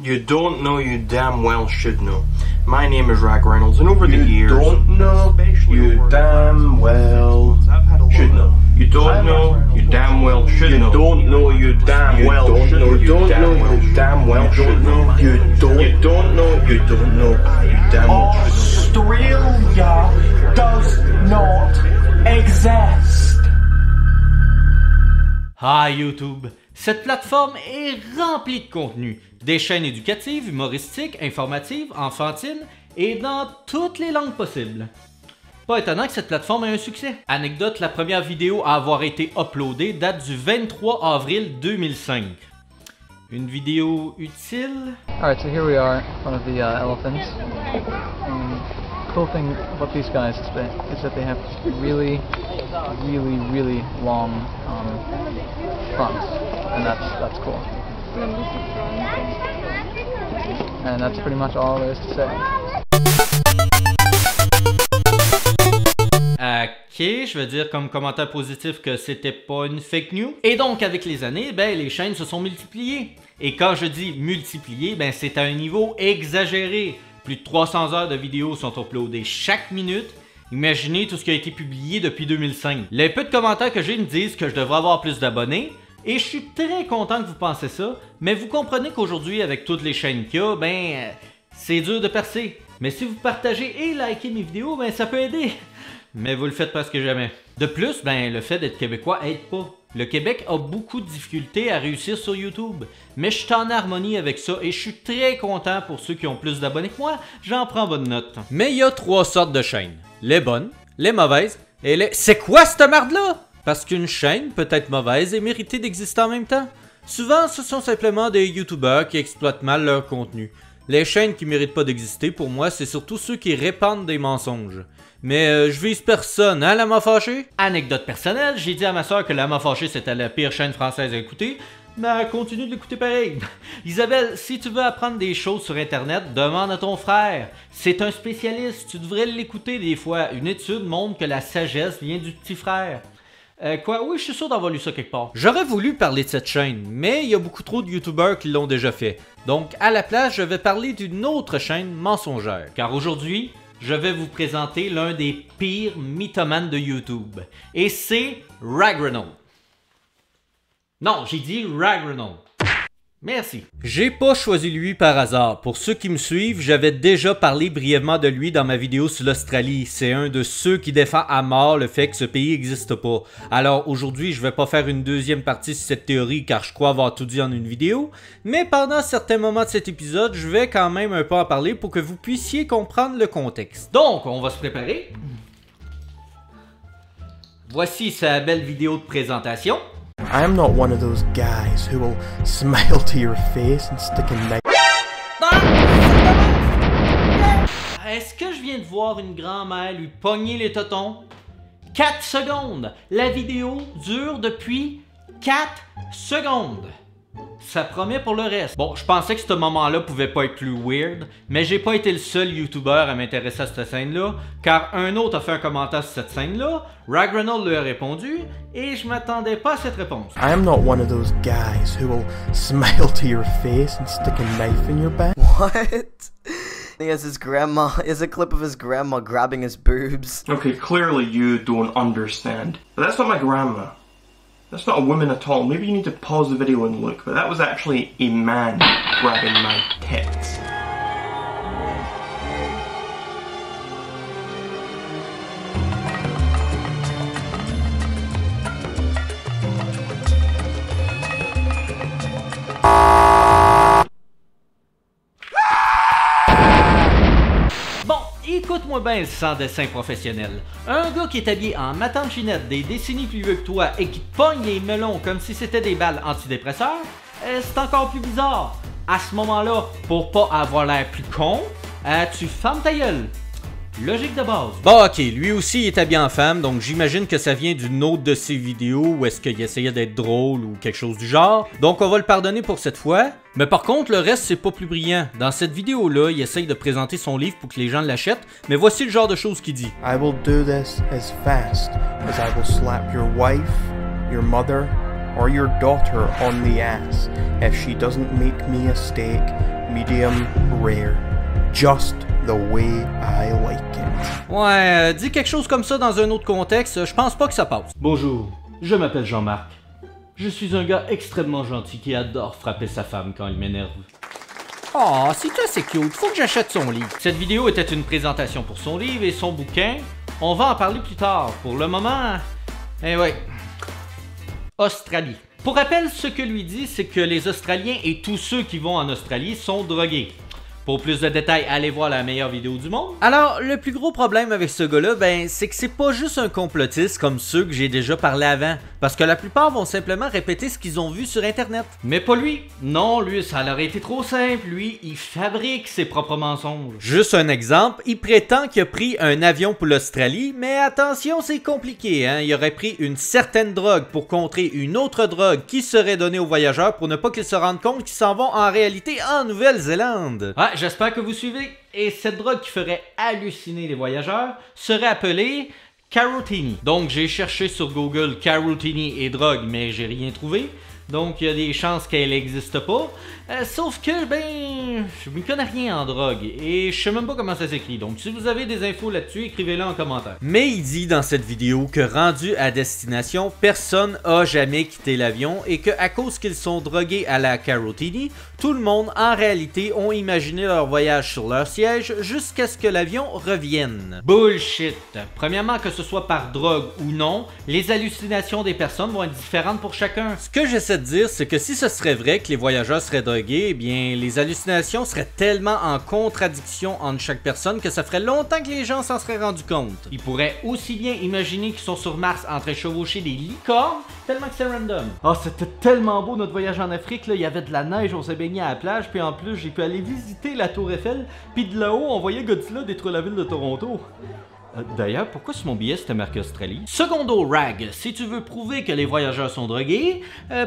You don't know, you damn well should know. My name is Rag Reynolds, and over the years... You don't know, you damn well should know. You don't know, you damn well should know. You don't know, you damn well should know. You don't know, you damn well should know. You don't know, you don't know, you damn well should know. Australia does not exist. Hi YouTube! Cette plateforme est remplie de contenu, des chaînes éducatives, humoristiques, informatives, enfantines et dans toutes les langues possibles. Pas étonnant que cette plateforme ait un succès. Anecdote, la première vidéo à avoir été uploadée date du 23 avril 2005. Une vidéo utile? Alright, so here we are in front of the elephants. Cool thing about these guys is that they have really long fronts, and that's cool. And that's pretty much all there is to say. Ok, je veux dire comme commentaire positif que c'était pas une fake news. Et donc avec les années, ben les chaînes se sont multipliées. Et quand je dis multipliées, ben c'est à un niveau exagéré. Plus de 300 heures de vidéos sont uploadées chaque minute. Imaginez tout ce qui a été publié depuis 2005. Les peu de commentaires que j'ai me disent que je devrais avoir plus d'abonnés. Et je suis très content que vous pensez ça. Mais vous comprenez qu'aujourd'hui, avec toutes les chaînes qu'il y a, ben c'est dur de percer. Mais si vous partagez et likez mes vidéos, ben ça peut aider. Mais vous le faites presque jamais. De plus, ben le fait d'être québécois aide pas. Le Québec a beaucoup de difficultés à réussir sur YouTube, mais je suis en harmonie avec ça et je suis très content pour ceux qui ont plus d'abonnés que moi, j'en prends bonne note. Mais il y a trois sortes de chaînes, les bonnes, les mauvaises et les... C'est quoi cette marde-là? Parce qu'une chaîne peut être mauvaise et mériter d'exister en même temps. Souvent, ce sont simplement des YouTubers qui exploitent mal leur contenu. Les chaînes qui méritent pas d'exister, pour moi, c'est surtout ceux qui répandent des mensonges. Mais je vise personne, hein, la m'a fâchée? Anecdote personnelle, j'ai dit à ma soeur que la m'a fâchée c'était la pire chaîne française à écouter, mais elle continue de l'écouter pareil. Isabelle, si tu veux apprendre des choses sur internet, demande à ton frère. C'est un spécialiste, tu devrais l'écouter des fois. Une étude montre que la sagesse vient du petit frère. Quoi? Oui, je suis sûr d'avoir lu ça quelque part. J'aurais voulu parler de cette chaîne, mais il y a beaucoup trop de youtubeurs qui l'ont déjà fait. Donc, à la place, je vais parler d'une autre chaîne mensongère. Car aujourd'hui, je vais vous présenter l'un des pires mythomanes de YouTube. Et c'est Rag Reynolds. Non, j'ai dit Rag Reynolds. Merci. J'ai pas choisi lui par hasard. Pour ceux qui me suivent, j'avais déjà parlé brièvement de lui dans ma vidéo sur l'Australie. C'est un de ceux qui défend à mort le fait que ce pays n'existe pas. Alors aujourd'hui, je vais pas faire une deuxième partie sur cette théorie car je crois avoir tout dit en une vidéo. Mais pendant certains moments de cet épisode, je vais quand même un peu en parler pour que vous puissiez comprendre le contexte. Donc, on va se préparer. Voici sa belle vidéo de présentation. I am not one of those guys who will smile to your face and stick a knife. Est-ce que je viens de voir une grand-mère lui pogner les totons? 4 secondes! La vidéo dure depuis 4 secondes! Ça promet pour le reste. Bon, je pensais que ce moment-là pouvait pas être plus weird, mais j'ai pas été le seul YouTuber à m'intéresser à cette scène-là, car un autre a fait un commentaire sur cette scène-là, Rag Reynolds lui a répondu, et je m'attendais pas à cette réponse. I am not one of those guys who will smile to your face and stick a knife in your back. What? He has his grandma. He has a clip of his grandma grabbing his boobs. Okay, clearly you don't understand. But that's not my grandma. That's not a woman at all. Maybe you need to pause the video and look, but that was actually a man grabbing my tits. Écoute-moi bien sans dessin professionnel. Un gars qui est habillé en Madame Ginette des décennies plus vieux que toi et qui te pogne les melons comme si c'était des balles antidépresseurs, c'est encore plus bizarre. À ce moment-là, pour pas avoir l'air plus con, tu fermes ta gueule. Logique de base. Bon ok, lui aussi il est habillé en femme, donc j'imagine que ça vient d'une autre de ses vidéos où est-ce qu'il essayait d'être drôle ou quelque chose du genre. Donc on va le pardonner pour cette fois. Mais par contre, le reste c'est pas plus brillant. Dans cette vidéo-là, il essaye de présenter son livre pour que les gens l'achètent, mais voici le genre de choses qu'il dit. I will do this as fast as I will slap your wife, your mother, or your daughter on the ass if she doesn't make me a steak medium rare. Just the way I like it. Ouais, dis quelque chose comme ça dans un autre contexte, je pense pas que ça passe. Bonjour, je m'appelle Jean-Marc. Je suis un gars extrêmement gentil qui adore frapper sa femme quand il m'énerve. Oh, c'est assez cute, faut que j'achète son livre. Cette vidéo était une présentation pour son livre et son bouquin. On va en parler plus tard. Pour le moment, ouais. Australie. Pour rappel, ce que lui dit, c'est que les Australiens et tous ceux qui vont en Australie sont drogués. Pour plus de détails, allez voir la meilleure vidéo du monde. Alors, le plus gros problème avec ce gars-là, c'est que c'est pas juste un complotiste comme ceux que j'ai déjà parlé avant. Parce que la plupart vont simplement répéter ce qu'ils ont vu sur Internet. Mais pas lui. Non, lui, ça aurait été trop simple. Lui, il fabrique ses propres mensonges. Juste un exemple, il prétend qu'il a pris un avion pour l'Australie, mais attention, c'est compliqué, hein. Il aurait pris une certaine drogue pour contrer une autre drogue qui serait donnée aux voyageurs pour ne pas qu'ils se rendent compte qu'ils s'en vont en réalité en Nouvelle-Zélande. Ouais, j'espère que vous suivez. Et cette drogue qui ferait halluciner les voyageurs serait appelée Carotini. Donc j'ai cherché sur Google Carotini et drogue, mais j'ai rien trouvé. Donc il y a des chances qu'elle n'existe pas. Sauf que, je ne connais rien en drogue et je sais même pas comment ça s'écrit. Donc si vous avez des infos là-dessus, écrivez-le en commentaire. Mais il dit dans cette vidéo que rendu à destination, personne a jamais quitté l'avion et que à cause qu'ils sont drogués à la Carotini, tout le monde en réalité ont imaginé leur voyage sur leur siège jusqu'à ce que l'avion revienne. Bullshit! Premièrement, que ce soit par drogue ou non, les hallucinations des personnes vont être différentes pour chacun. Ce que j'essaie de dire, c'est que si ce serait vrai que les voyageurs seraient drogués, eh bien, les hallucinations seraient tellement en contradiction entre chaque personne que ça ferait longtemps que les gens s'en seraient rendus compte. Ils pourraient aussi bien imaginer qu'ils sont sur Mars en train de chevaucher des licornes, tellement que c'est random. Oh, c'était tellement beau notre voyage en Afrique, là. Il y avait de la neige, on s'est baigné à la plage, puis en plus, j'ai pu aller visiter la Tour Eiffel, puis de là-haut, on voyait Godzilla détruire la ville de Toronto. D'ailleurs, pourquoi sur mon billet c'était marqué Australie? Secondo rag, si tu veux prouver que les voyageurs sont drogués,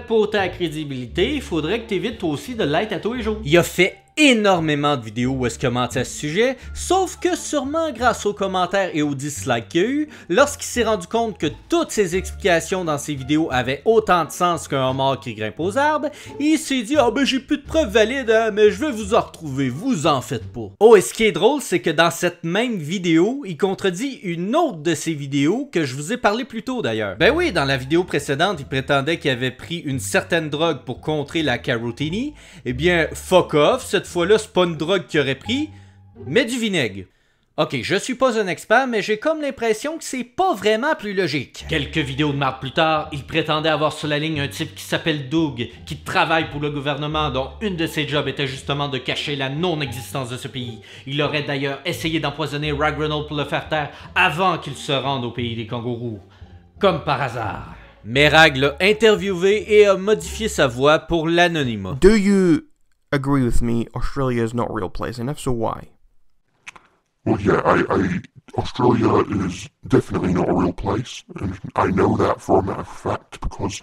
pour ta crédibilité, il faudrait que tu évites toi aussi de l'être à tous les jours. Il a fait énormément de vidéos où est-ce qu'il a menti à ce sujet, sauf que sûrement grâce aux commentaires et aux dislikes qu'il y a eu, lorsqu'il s'est rendu compte que toutes ses explications dans ses vidéos avaient autant de sens qu'un homard qui grimpe aux arbres, il s'est dit « Ah j'ai plus de preuves valides, hein, mais je vais vous en retrouver, vous en faites pas. » Oh, et ce qui est drôle, c'est que dans cette même vidéo, il contredit une autre de ses vidéos que je vous ai parlé plus tôt d'ailleurs. Ben oui, dans la vidéo précédente, il prétendait qu'il avait pris une certaine drogue pour contrer la Carotini. Eh bien, fuck off, cette fois-là, c'est pas une drogue qu'il aurait pris, mais du vinaigre. Ok, je suis pas un expert, mais j'ai comme l'impression que c'est pas vraiment plus logique. Quelques vidéos de marde plus tard, il prétendait avoir sur la ligne un type qui s'appelle Doug, qui travaille pour le gouvernement, dont une de ses jobs était justement de cacher la non-existence de ce pays. Il aurait d'ailleurs essayé d'empoisonner Rag Reynolds pour le faire taire avant qu'il se rende au pays des kangourous. Comme par hasard. Mais Rag l'a interviewé et a modifié sa voix pour l'anonymat. Do you agree with me, Australia is not a real place, and if so, why? Well, yeah, Australia is definitely not a real place, and I know that for a matter of fact because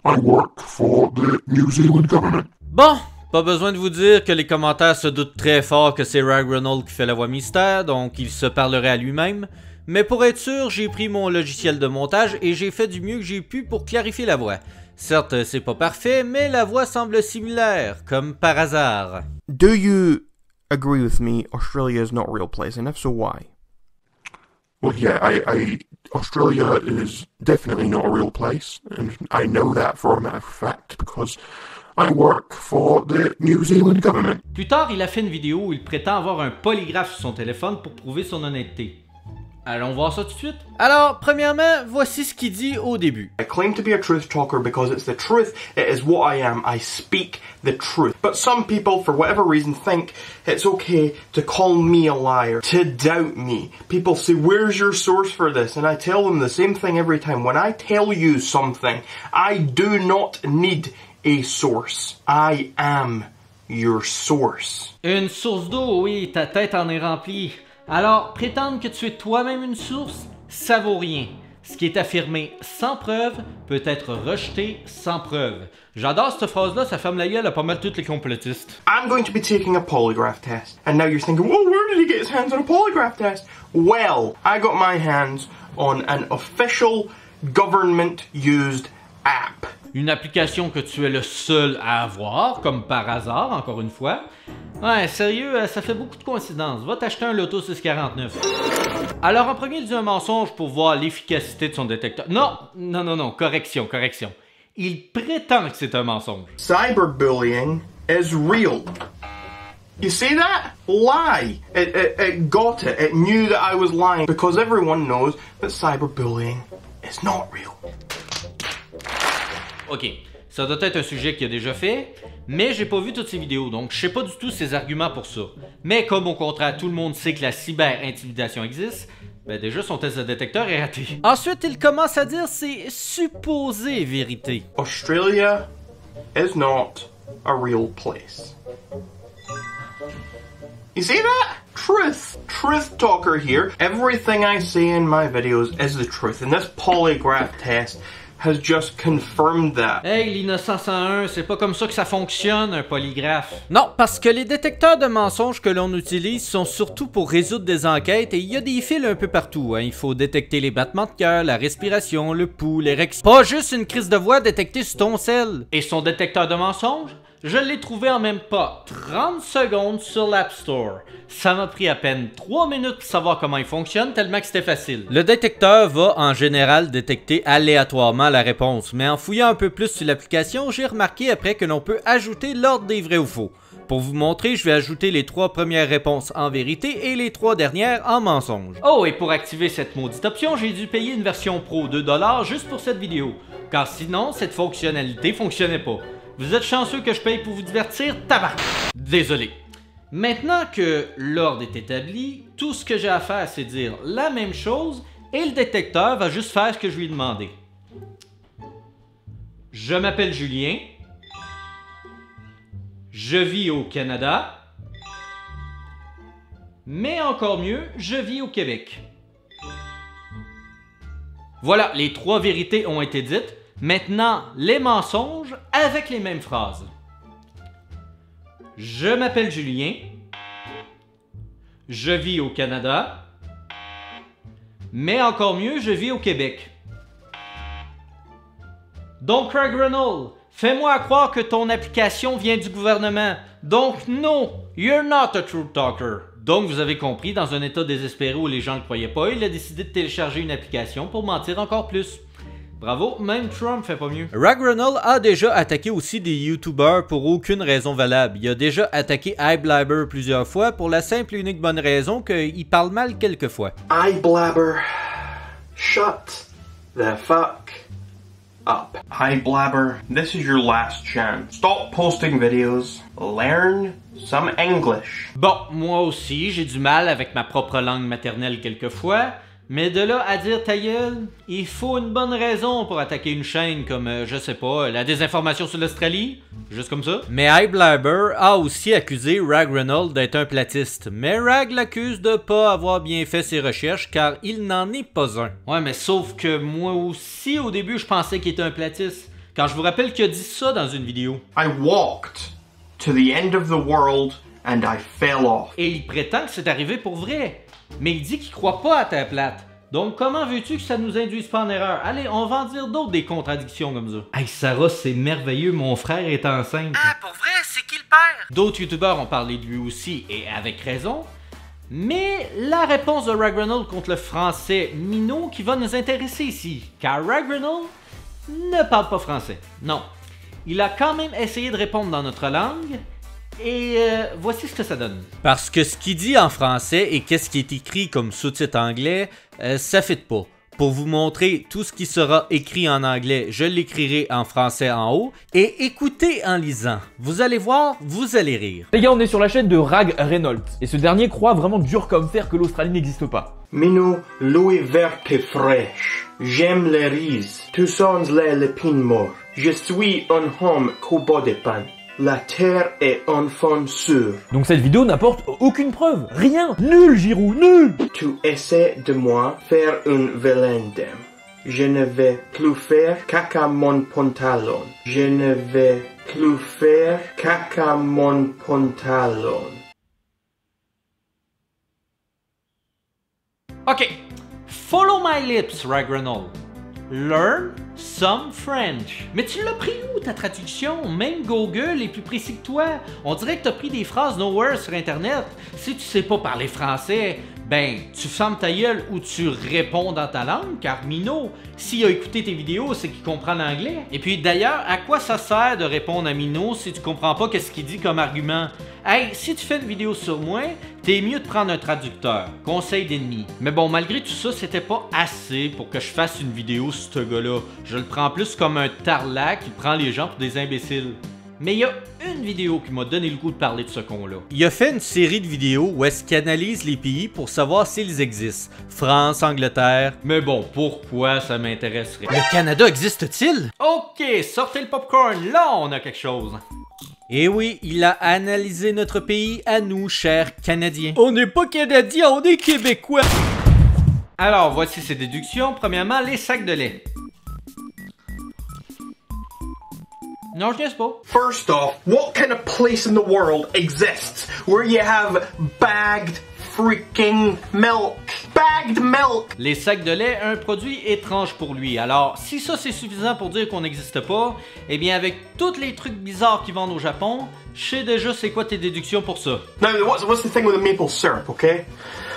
I work for the New Zealand government. Bon, pas besoin de vous dire que les commentaires se doutent très fort que c'est Rag Reynolds qui fait la voix mystère, donc il se parlerait à lui-même. Mais pour être sûr, j'ai pris mon logiciel de montage et j'ai fait du mieux que j'ai pu pour clarifier la voix. Certes, c'est pas parfait, mais la voix semble similaire, comme par hasard. Do you agree with me, Australia is not a real place, and if so, why? Well, yeah, Australia is definitely not a real place, and I know that for a matter of fact because I work for the New Zealand government. Plus tard, il a fait une vidéo où il prétend avoir un polygraphe sur son téléphone pour prouver son honnêteté. Allons voir ça tout de suite. Alors, premièrement, voici ce qu'il dit au début. I claim to be a truth talker because it's the truth. It is what I am. I speak the truth. But some people, for whatever reason, think it's okay to call me a liar, to doubt me. People say, where's your source for this? And I tell them the same thing every time. When I tell you something, I do not need a source. I am your source. Une source d'eau, oui, ta tête en est remplie. Alors, prétendre que tu es toi-même une source, ça vaut rien. Ce qui est affirmé sans preuve peut être rejeté sans preuve. J'adore cette phrase-là, ça ferme la gueule à pas mal tous les complotistes. I'm going to be taking a polygraph test. And now you're thinking, well, where did he get his hands on a polygraph test? Well, I got my hands on an official government-used app. une application que tu es le seul à avoir, comme par hasard, encore une fois. Ouais, sérieux, ça fait beaucoup de coïncidences. Va t'acheter un Loto 649. Alors, en premier, il dit un mensonge pour voir l'efficacité de son détecteur. Non, correction. Il prétend que c'est un mensonge. Cyberbullying is real. You see that? Lie. It got it. It knew that I was lying because everyone knows that cyberbullying is not real. Ok, ça doit être un sujet qu'il a déjà fait, mais j'ai pas vu toutes ses vidéos, donc je sais pas du tout ses arguments pour ça. Mais comme au contraire, tout le monde sait que la cyber-intimidation existe, ben déjà son test de détecteur est raté. Ensuite, il commence à dire ses supposées vérités. Australia is not a real place. You see that? Truth. Truth talker here. Everything I say in my videos is the truth, and this polygraph test has just confirmed that. Hey, l'innocent 101, c'est pas comme ça que ça fonctionne, un polygraphe. Non, parce que les détecteurs de mensonges que l'on utilise sont surtout pour résoudre des enquêtes et il y a des fils un peu partout. Hein. Il faut détecter les battements de cœur, la respiration, le pouls, l'érection. Pas juste une crise de voix détectée sur ton cell. Et son détecteur de mensonges? Je l'ai trouvé en même pas 30 secondes sur l'App Store. Ça m'a pris à peine 3 minutes pour savoir comment il fonctionne, tellement que c'était facile. Le détecteur va en général détecter aléatoirement la réponse, mais en fouillant un peu plus sur l'application, j'ai remarqué après que l'on peut ajouter l'ordre des vrais ou faux. Pour vous montrer, je vais ajouter les 3 premières réponses en vérité et les 3 dernières en mensonge. Oh, et pour activer cette maudite option, j'ai dû payer une version pro 2$ juste pour cette vidéo, car sinon, cette fonctionnalité fonctionnait pas. Vous êtes chanceux que je paye pour vous divertir, tabac! Désolé. Maintenant que l'ordre est établi, tout ce que j'ai à faire, c'est dire la même chose et le détecteur va juste faire ce que je lui ai demandé. Je m'appelle Julien. Je vis au Canada. Mais encore mieux, je vis au Québec. Voilà, les 3 vérités ont été dites. Maintenant, les mensonges avec les mêmes phrases. Je m'appelle Julien. Je vis au Canada. Mais encore mieux, je vis au Québec. Donc, Craig Reynolds, fais-moi croire que ton application vient du gouvernement. Donc, non, you're not a truth talker. Donc, vous avez compris, dans un état désespéré où les gens ne le croyaient pas, il a décidé de télécharger une application pour mentir encore plus. Bravo, même Trump fait pas mieux. Rag Reynolds a déjà attaqué aussi des YouTubers pour aucune raison valable. Il a déjà attaqué iBlabber plusieurs fois pour la simple et unique bonne raison qu'il parle mal quelquefois. iBlabber, shut the fuck up. iBlabber, this is your last chance. Stop posting videos. Learn some English. Bon, moi aussi, j'ai du mal avec ma propre langue maternelle quelquefois. Mais de là à dire ta gueule, il faut une bonne raison pour attaquer une chaîne comme, je sais pas, la désinformation sur l'Australie, juste comme ça. Mais iBlabber a aussi accusé Rag Reynolds d'être un platiste, mais Rag l'accuse de pas avoir bien fait ses recherches car il n'en est pas un. Ouais, mais sauf que moi aussi au début je pensais qu'il était un platiste, quand je vous rappelle qu'il a dit ça dans une vidéo. I walked to the end of the world and I fell off. Et il prétend que c'est arrivé pour vrai. Mais il dit qu'il croit pas à Terre plate. Donc comment veux-tu que ça nous induise pas en erreur? Allez, on va en dire d'autres des contradictions comme ça. Hey Sarah, c'est merveilleux, mon frère est enceinte. Ah, pour vrai, c'est qui le père? D'autres youtubeurs ont parlé de lui aussi, et avec raison. Mais la réponse de Rag Reynolds contre le français minot qui va nous intéresser ici. Car Rag Reynolds ne parle pas français. Non. Il a quand même essayé de répondre dans notre langue. Et voici ce que ça donne. Parce que ce qu'il dit en français et qu'est-ce qui est écrit comme sous-titre anglais, ça fit pas. Pour vous montrer tout ce qui sera écrit en anglais, je l'écrirai en français en haut. Et écoutez en lisant. Vous allez voir, vous allez rire. Les gars, on est sur la chaîne de Rag Reynolds. Et ce dernier croit vraiment dur comme fer que l'Australie n'existe pas. Minou, l'eau est verte et fraîche. J'aime les riz. Tous sons les pins morts. Je suis un homme cobo de pain. La terre est un fond sûr. Donc cette vidéo n'apporte aucune preuve. Rien. Nul, Giroud, nul. Tu essaies de moi faire un vélendem. Je ne vais plus faire caca mon pantalon. Je ne vais plus faire caca mon pantalon. Ok. Follow my lips, Rag Reynolds. Learn Some French. Mais tu l'as pris où ta traduction? Même Google est plus précis que toi. On dirait que t'as pris des phrases nowhere sur internet. Si tu sais pas parler français, ben tu fermes ta gueule ou tu réponds dans ta langue, car Mino, s'il a écouté tes vidéos, c'est qu'il comprend l'anglais. Et puis d'ailleurs, à quoi ça sert de répondre à Mino si tu comprends pas qu'est-ce qu'il dit comme argument? Hey, si tu fais une vidéo sur moi, t'es mieux de prendre un traducteur. Conseil d'ennemi. Mais bon, malgré tout ça, c'était pas assez pour que je fasse une vidéo sur ce gars-là. Je le prends plus comme un tarlac qui prend les gens pour des imbéciles. Mais il y a une vidéo qui m'a donné le goût de parler de ce con-là. Il a fait une série de vidéos où est-ce qu'il analyse les pays pour savoir s'ils existent. France, Angleterre. Mais bon, pourquoi ça m'intéresserait? Le Canada existe-t-il? Ok, sortez le popcorn, là on a quelque chose. Et oui, il a analysé notre pays à nous, chers Canadiens. On n'est pas Canadiens, on est Québécois. Alors, voici ses déductions. Premièrement, les sacs de lait. Non, je niaise pas. First off, what kind of place in the world exists where you have bagged freaking milk? Bagged milk! Les sacs de lait, un produit étrange pour lui. Alors, si ça c'est suffisant pour dire qu'on n'existe pas, eh bien avec tous les trucs bizarres qui vendent au Japon, je sais déjà c'est quoi tes déductions pour ça. Now, what's the thing with the maple syrup, okay?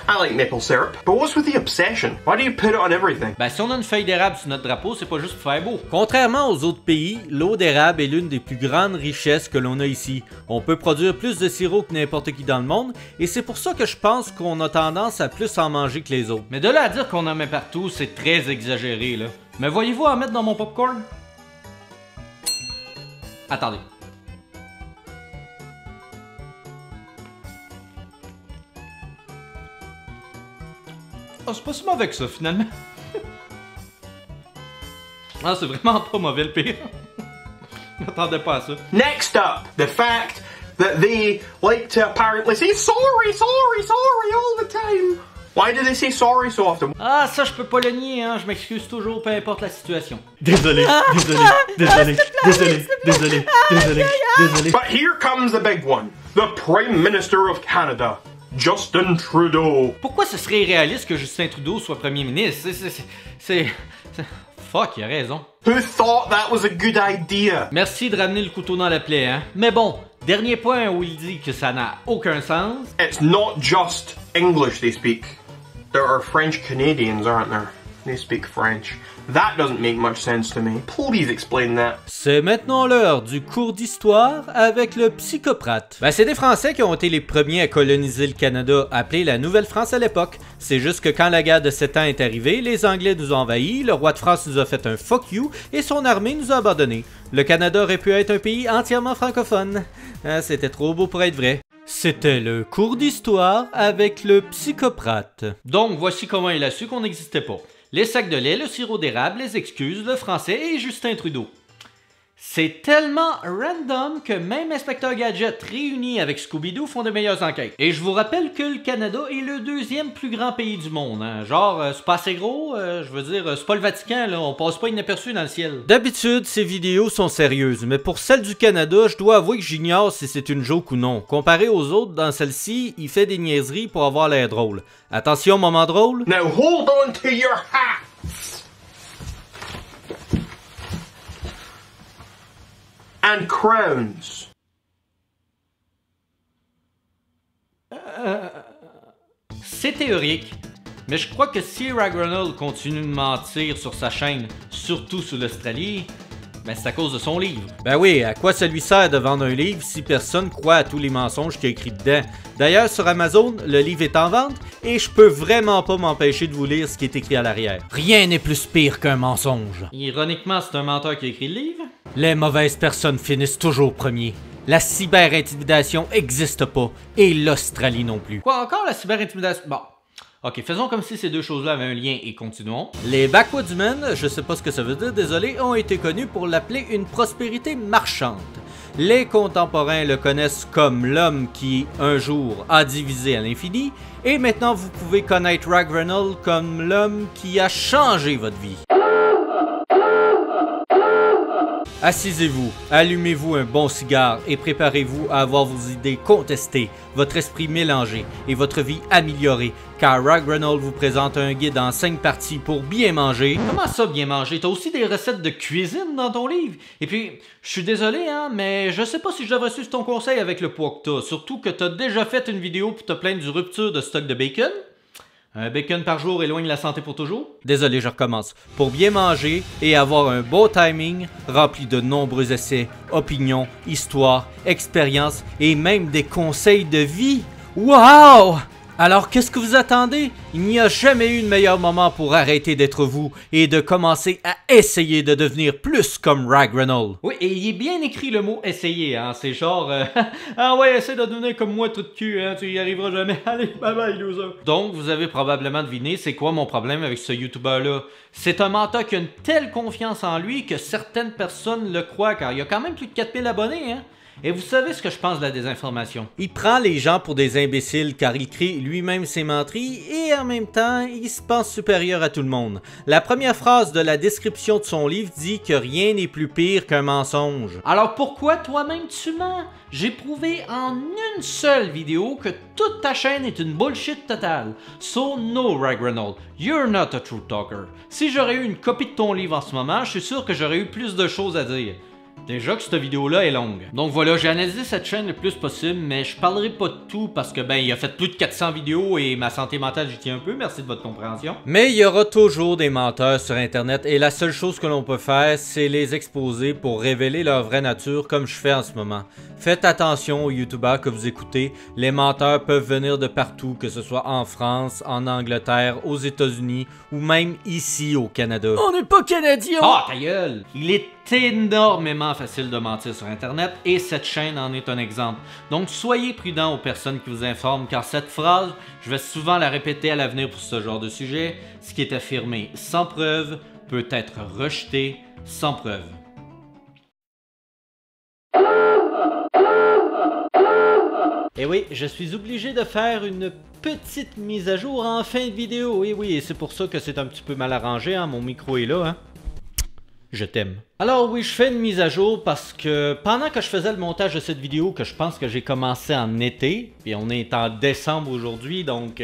I like maple syrup, but what's with the obsession? Why do you put it on everything? Ben si on a une feuille d'érable sur notre drapeau, c'est pas juste pour faire beau. Contrairement aux autres pays, l'eau d'érable est l'une des plus grandes richesses que l'on a ici. On peut produire plus de sirop que n'importe qui dans le monde, et c'est pour ça que je pense qu'on a tendance à plus en manger que les autres. Mais de là à dire qu'on en met partout, c'est très exagéré là. Mais voyez-vous en mettre dans mon popcorn? Attendez. Oh, c'est pas si mauvais que ça, finalement. Ah, c'est vraiment pas mauvais, le pire. Je m'attendais pas à ça. Next up, the fact that they like to apparently say sorry, sorry, sorry all the time. Why do they say sorry so often? Ah, ça, je peux pas le nier, hein. Je m'excuse toujours, peu importe la situation. Désolé, désolé. But here comes the big one. The Prime Minister of Canada. Justin Trudeau. Pourquoi ce serait irréaliste que Justin Trudeau soit premier ministre? C'est... Fuck, il a raison. Who thought that was a good idea? Merci de ramener le couteau dans la plaie, hein. Mais bon, dernier point où il dit que ça n'a aucun sens. It's not just English they speak. There are French Canadians, aren't there? They speak French. That doesn't make much sense to me. Please explain that. C'est maintenant l'heure du cours d'histoire avec le psychoprathe. Ben, c'est des Français qui ont été les premiers à coloniser le Canada, appelé la Nouvelle-France à l'époque. C'est juste que quand la guerre de 7 ans est arrivée, les Anglais nous ont envahis, le roi de France nous a fait un fuck you et son armée nous a abandonnés. Le Canada aurait pu être un pays entièrement francophone. Ah, c'était trop beau pour être vrai. C'était le cours d'histoire avec le psychoprathe. Donc voici comment il a su qu'on n'existait pas. Les sacs de lait, le sirop d'érable, les excuses, le français et Justin Trudeau. C'est tellement random que même Inspecteur Gadget réuni avec Scooby-Doo font de meilleures enquêtes. Et je vous rappelle que le Canada est le deuxième plus grand pays du monde. Hein. Genre, c'est pas assez gros, je veux dire, c'est pas le Vatican, là, on passe pas inaperçu dans le ciel. D'habitude, ces vidéos sont sérieuses, mais pour celle du Canada, je dois avouer que j'ignore si c'est une joke ou non. Comparé aux autres, dans celle-ci, il fait des niaiseries pour avoir l'air drôle. Attention, moment drôle. Now hold on to your hats. And crowns. C'est théorique, mais je crois que si Ragnarok continue de mentir sur sa chaîne, surtout sur l'Australie, ben c'est à cause de son livre. Ben oui, à quoi ça lui sert de vendre un livre si personne croit à tous les mensonges qu'il y a écrit dedans? D'ailleurs, sur Amazon, le livre est en vente et je peux vraiment pas m'empêcher de vous lire ce qui est écrit à l'arrière. Rien n'est plus pire qu'un mensonge. Ironiquement, c'est un menteur qui a écrit le livre. Les mauvaises personnes finissent toujours premiers. La cyber-intimidation existe pas, et l'Australie non plus. Quoi encore, la cyber-intimidation? Bon. Ok, faisons comme si ces deux choses-là avaient un lien et continuons. Les Backwoodsmen, je sais pas ce que ça veut dire, désolé, ont été connus pour l'appeler une prospérité marchande. Les contemporains le connaissent comme l'homme qui, un jour, a divisé à l'infini, et maintenant vous pouvez connaître Ragnarok comme l'homme qui a changé votre vie. Assisez-vous, allumez-vous un bon cigare et préparez-vous à avoir vos idées contestées, votre esprit mélangé et votre vie améliorée, car Rag Reynolds vous présente un guide en 5 parties pour bien manger. Comment ça, bien manger? T'as aussi des recettes de cuisine dans ton livre? Et puis, je suis désolé, hein, mais je sais pas si je devrais suivre ton conseil avec le poids que t'as, surtout que t'as déjà fait une vidéo pour te plaindre du rupture de stock de bacon. Un bacon par jour éloigne la santé pour toujours? Désolé, je recommence. Pour bien manger et avoir un beau timing, rempli de nombreux essais, opinions, histoires, expériences et même des conseils de vie. Wow! Alors qu'est-ce que vous attendez? Il n'y a jamais eu de meilleur moment pour arrêter d'être vous et de commencer à essayer de devenir plus comme Rag Reynolds. Oui, et il est bien écrit le mot essayer, hein. C'est genre ah ouais, essaie de devenir comme moi tout de cul, hein, tu y arriveras jamais. Allez, bye bye loser. Donc vous avez probablement deviné c'est quoi mon problème avec ce YouTuber là. C'est un menteur qui a une telle confiance en lui que certaines personnes le croient car il y a quand même plus de 4000 abonnés, hein. Et vous savez ce que je pense de la désinformation? Il prend les gens pour des imbéciles car il crée lui-même ses menteries et en même temps, il se pense supérieur à tout le monde. La première phrase de la description de son livre dit que rien n'est plus pire qu'un mensonge. Alors pourquoi toi-même tu mens? J'ai prouvé en une seule vidéo que toute ta chaîne est une bullshit totale. So no, Rag Reynolds, you're not a true talker. Si j'aurais eu une copie de ton livre en ce moment, je suis sûr que j'aurais eu plus de choses à dire. Déjà que cette vidéo-là est longue. Donc voilà, j'ai analysé cette chaîne le plus possible, mais je parlerai pas de tout parce que ben il a fait plus de 400 vidéos et ma santé mentale j'y tiens un peu, merci de votre compréhension. Mais il y aura toujours des menteurs sur internet et la seule chose que l'on peut faire, c'est les exposer pour révéler leur vraie nature comme je fais en ce moment. Faites attention aux youtubeurs que vous écoutez, les menteurs peuvent venir de partout, que ce soit en France, en Angleterre, aux États-Unis ou même ici au Canada. On n'est pas canadien! Ah, ta gueule! Il est énormément facile de mentir sur internet et cette chaîne en est un exemple. Donc soyez prudents aux personnes qui vous informent car cette phrase, je vais souvent la répéter à l'avenir pour ce genre de sujet, ce qui est affirmé sans preuve peut être rejeté sans preuve. Et oui, je suis obligé de faire une petite mise à jour en fin de vidéo. Et oui, et c'est pour ça que c'est un petit peu mal arrangé, hein? Mon micro est là, hein? Je t'aime. Alors oui, je fais une mise à jour parce que pendant que je faisais le montage de cette vidéo, que je pense que j'ai commencé en été, et on est en décembre aujourd'hui, donc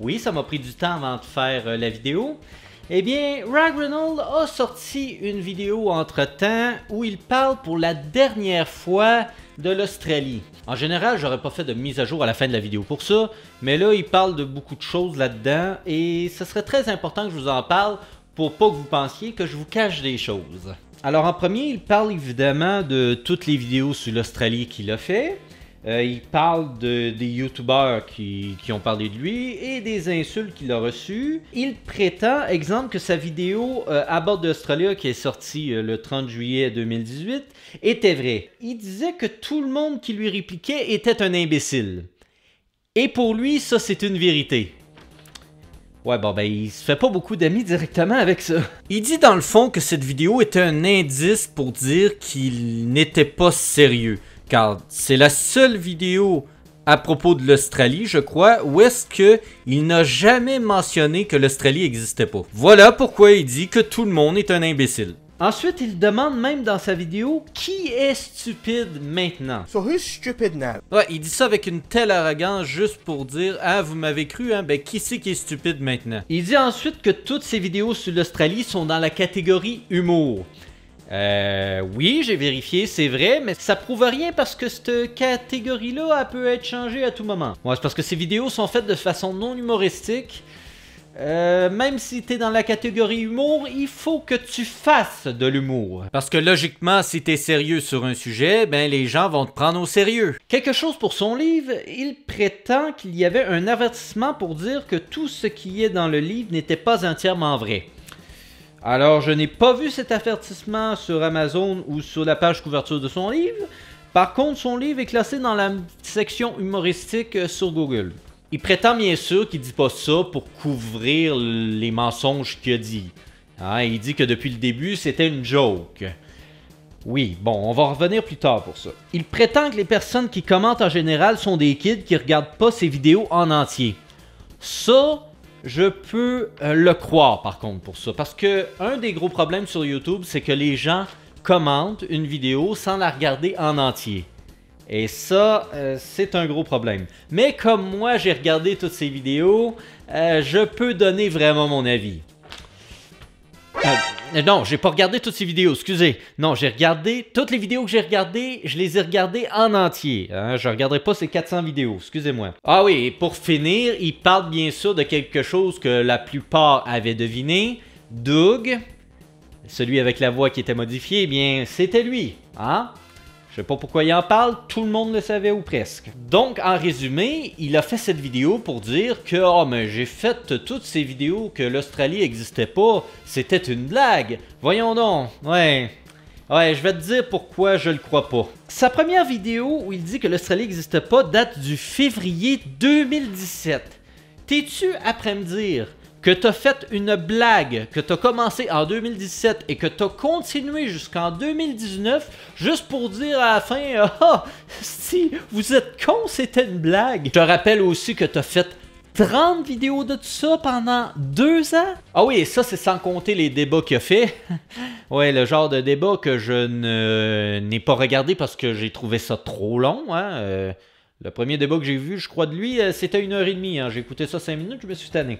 oui, ça m'a pris du temps avant de faire la vidéo. Eh bien, Rag Reynolds a sorti une vidéo entre-temps où il parle pour la dernière fois de l'Australie. En général, j'aurais pas fait de mise à jour à la fin de la vidéo pour ça, mais là, il parle de beaucoup de choses là-dedans et ce serait très important que je vous en parle pour pas que vous pensiez que je vous cache des choses. Alors en premier, il parle évidemment de toutes les vidéos sur l'Australie qu'il a fait. Il parle des youtubeurs qui ont parlé de lui et des insultes qu'il a reçues. Il prétend, exemple, que sa vidéo About Australia qui est sortie le 30 juillet 2018 était vraie. Il disait que tout le monde qui lui répliquait était un imbécile. Et pour lui, ça c'est une vérité. Ouais, bon, ben, il se fait pas beaucoup d'amis directement avec ça. Il dit dans le fond que cette vidéo était un indice pour dire qu'il n'était pas sérieux. Car c'est la seule vidéo à propos de l'Australie, je crois, où est-ce qu'il n'a jamais mentionné que l'Australie n'existait pas. Voilà pourquoi il dit que tout le monde est un imbécile. Ensuite, il demande même dans sa vidéo qui est stupide maintenant. So who's stupid now? Ouais, il dit ça avec une telle arrogance juste pour dire ah vous m'avez cru hein, ben qui c'est qui est stupide maintenant? Il dit ensuite que toutes ses vidéos sur l'Australie sont dans la catégorie humour. Oui, j'ai vérifié, c'est vrai, mais ça prouve rien parce que cette catégorie-là, elle peut être changée à tout moment. Ouais, c'est parce que ces vidéos sont faites de façon non humoristique. Même si t'es dans la catégorie humour, il faut que tu fasses de l'humour. Parce que logiquement, si t'es sérieux sur un sujet, ben les gens vont te prendre au sérieux. Quelque chose pour son livre, il prétend qu'il y avait un avertissement pour dire que tout ce qui est dans le livre n'était pas entièrement vrai. Alors, je n'ai pas vu cet avertissement sur Amazon ou sur la page couverture de son livre. Par contre, son livre est classé dans la section humoristique sur Google. Il prétend bien sûr qu'il dit pas ça pour couvrir les mensonges qu'il a dit. Hein, il dit que depuis le début, c'était une joke. Oui, bon, on va revenir plus tard pour ça. Il prétend que les personnes qui commentent en général sont des kids qui regardent pas ses vidéos en entier. Ça, je peux le croire par contre pour ça. Parce que un des gros problèmes sur YouTube, c'est que les gens commente une vidéo sans la regarder en entier. Et ça, c'est un gros problème. Mais comme moi, j'ai regardé toutes ces vidéos, je peux donner vraiment mon avis. Non, j'ai pas regardé toutes ces vidéos, excusez. Non, j'ai regardé toutes les vidéos que j'ai regardées, je les ai regardées en entier. Hein? Je regarderai pas ces 400 vidéos, excusez-moi. Ah oui, et pour finir, il parle bien sûr de quelque chose que la plupart avaient deviné. Doug, celui avec la voix qui était modifiée, eh bien, c'était lui. Hein? Je sais pas pourquoi il en parle, tout le monde le savait ou presque. Donc, en résumé, il a fait cette vidéo pour dire que « Oh, mais j'ai fait toutes ces vidéos que l'Australie n'existait pas, c'était une blague. Voyons donc, ouais, je vais te dire pourquoi je le crois pas. » Sa première vidéo où il dit que l'Australie n'existait pas date du février 2017. T'es-tu après me dire que t'as fait une blague, que t'as commencé en 2017 et que t'as continué jusqu'en 2019 juste pour dire à la fin « Ah, si vous êtes con, c'était une blague. » Je te rappelle aussi que t'as fait 30 vidéos de tout ça pendant 2 ans. Ah oui, et ça c'est sans compter les débats qu'il a fait. Ouais, le genre de débat que je n'ai pas regardé parce que j'ai trouvé ça trop long, hein. Le premier débat que j'ai vu, je crois de lui, c'était 1h30. Hein. J'ai écouté ça 5 minutes, je me suis tanné.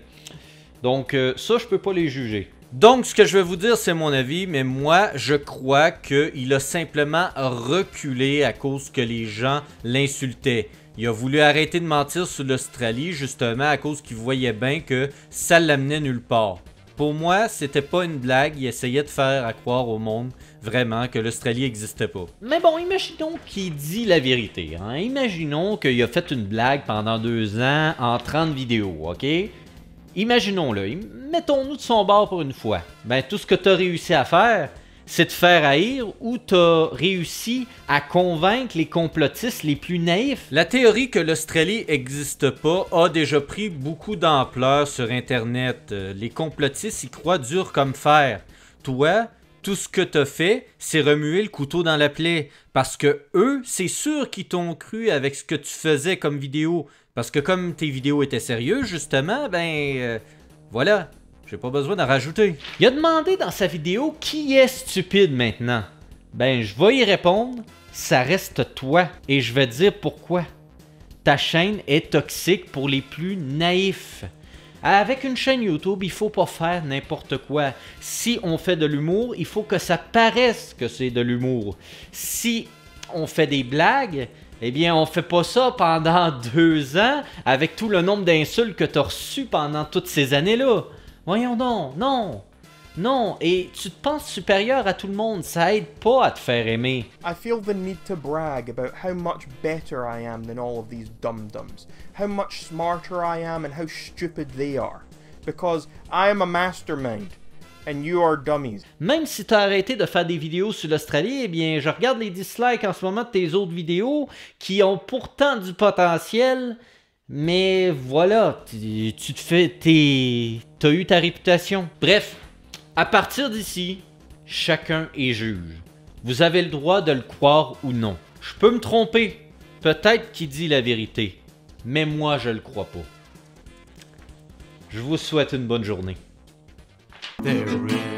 Donc ça, je peux pas les juger. Donc, ce que je vais vous dire, c'est mon avis, mais moi, je crois qu'il a simplement reculé à cause que les gens l'insultaient. Il a voulu arrêter de mentir sur l'Australie, justement, à cause qu'il voyait bien que ça l'amenait nulle part. Pour moi, c'était pas une blague, il essayait de faire à croire au monde, vraiment, que l'Australie n'existait pas. Mais bon, imaginons qu'il dit la vérité. Hein? Imaginons qu'il a fait une blague pendant 2 ans en 30 vidéos, ok? Imaginons-le, mettons-nous de son bord pour une fois. Ben, tout ce que tu as réussi à faire, c'est de faire haïr ou tu as réussi à convaincre les complotistes les plus naïfs. La théorie que l'Australie n'existe pas a déjà pris beaucoup d'ampleur sur Internet. Les complotistes y croient dur comme fer. Toi, tout ce que tu as fait, c'est remuer le couteau dans la plaie. Parce que eux, c'est sûr qu'ils t'ont cru avec ce que tu faisais comme vidéo. Parce que comme tes vidéos étaient sérieuses, justement, voilà, j'ai pas besoin d'en rajouter. Il a demandé dans sa vidéo qui est stupide maintenant. Ben, je vais y répondre, ça reste toi. Et je vais te dire pourquoi. Ta chaîne est toxique pour les plus naïfs. Avec une chaîne YouTube, il faut pas faire n'importe quoi. Si on fait de l'humour, il faut que ça paraisse que c'est de l'humour. Si on fait des blagues, eh bien, on fait pas ça pendant 2 ans avec tout le nombre d'insultes que tu as reçues pendant toutes ces années-là. Voyons donc, non, non, et tu te penses supérieur à tout le monde, ça aide pas à te faire aimer. I feel the need to brag about how much better I am than all of these dum-dums, how much smarter I am and how stupid they are, because I am a mastermind. And you are dummies. Même si tu as arrêté de faire des vidéos sur l'Australie, eh bien, je regarde les dislikes en ce moment de tes autres vidéos qui ont pourtant du potentiel, mais voilà, tu te fais... T'as eu ta réputation. Bref, à partir d'ici, chacun est juge. Vous avez le droit de le croire ou non. Je peux me tromper, peut-être qu'il dit la vérité, mais moi je le crois pas. Je vous souhaite une bonne journée. There is